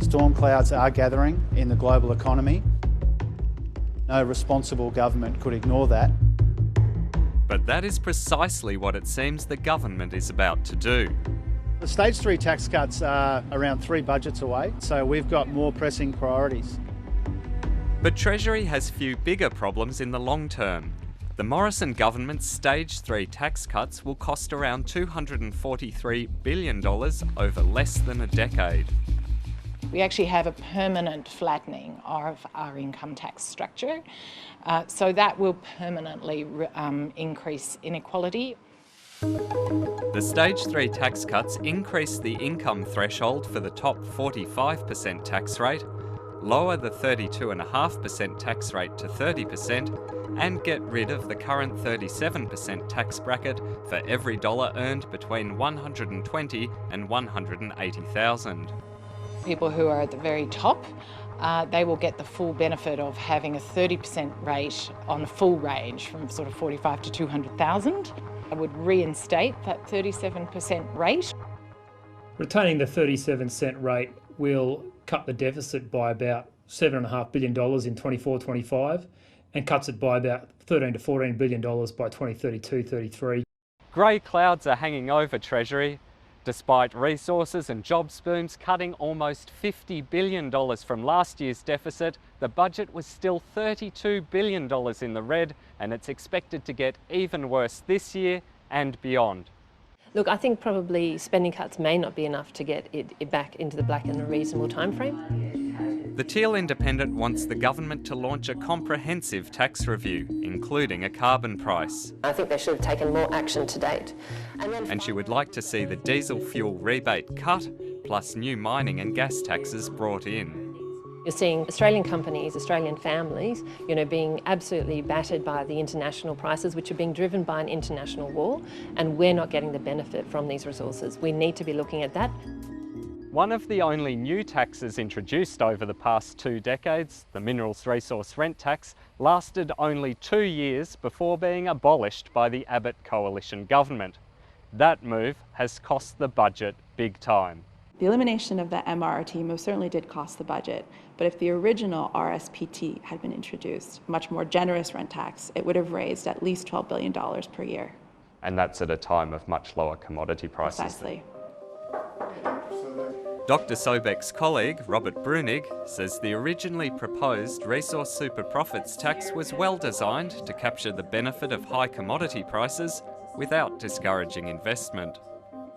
Storm clouds are gathering in the global economy. No responsible government could ignore that. But that is precisely what it seems the government is about to do. The Stage 3 tax cuts are around 3 budgets away, so we've got more pressing priorities. But Treasury has few bigger problems in the long term. The Morrison government's Stage 3 tax cuts will cost around $243 billion over less than a decade. We actually have a permanent flattening of our income tax structure, so that will permanently increase inequality. The Stage 3 tax cuts increase the income threshold for the top 45% tax rate, lower the 32.5% tax rate to 30%, and get rid of the current 37% tax bracket for every dollar earned between $120,000 and $180,000. People who are at the very top, they will get the full benefit of having a 30% rate on a full range from sort of 45 to 200,000. I would reinstate that 37% rate. Retaining the 37-cent rate will cut the deficit by about $7.5 billion in 24-25 and cuts it by about $13 to $14 billion by 2032-33. Grey clouds are hanging over Treasury. Despite resources and jobs booms cutting almost $50 billion from last year's deficit, the budget was still $32 billion in the red, and it's expected to get even worse this year and beyond. Look, I think probably spending cuts may not be enough to get it back into the black in a reasonable timeframe. The Teal Independent wants the government to launch a comprehensive tax review, including a carbon price. I think they should have taken more action to date. And she would like to see the diesel fuel rebate cut, plus new mining and gas taxes brought in. You're seeing Australian companies, Australian families, being absolutely battered by the international prices, which are being driven by an international war, and we're not getting the benefit from these resources. We need to be looking at that. One of the only new taxes introduced over the past 2 decades, the Minerals Resource Rent Tax, lasted only 2 years before being abolished by the Abbott coalition government. That move has cost the budget big time. The elimination of the MRRT most certainly did cost the budget, but if the original RSPT had been introduced, a much more generous rent tax, it would have raised at least $12 billion per year. And that's at a time of much lower commodity prices. Precisely. Dr. Sobek's colleague, Robert Brunig, says the originally proposed resource super profits tax was well designed to capture the benefit of high commodity prices without discouraging investment.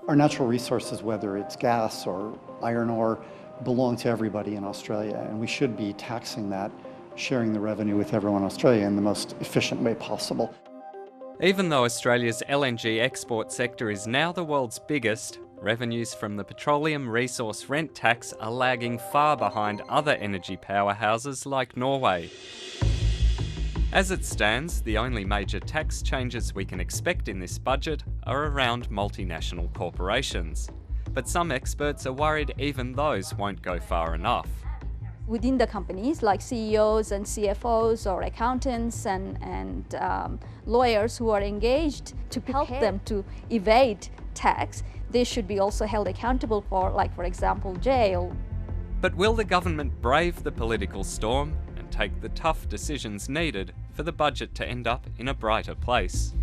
Our natural resources, whether it's gas or iron ore, belong to everybody in Australia, and we should be taxing that, sharing the revenue with everyone in Australia in the most efficient way possible. Even though Australia's LNG export sector is now the world's biggest, revenues from the Petroleum Resource Rent Tax are lagging far behind other energy powerhouses like Norway. As it stands, the only major tax changes we can expect in this budget are around multinational corporations. But some experts are worried even those won't go far enough. Within the companies, like CEOs and CFOs or accountants and lawyers who are engaged to help them to evade tax, they should be also held accountable for, like, for example, jail. But will the government brave the political storm and take the tough decisions needed for the budget to end up in a brighter place?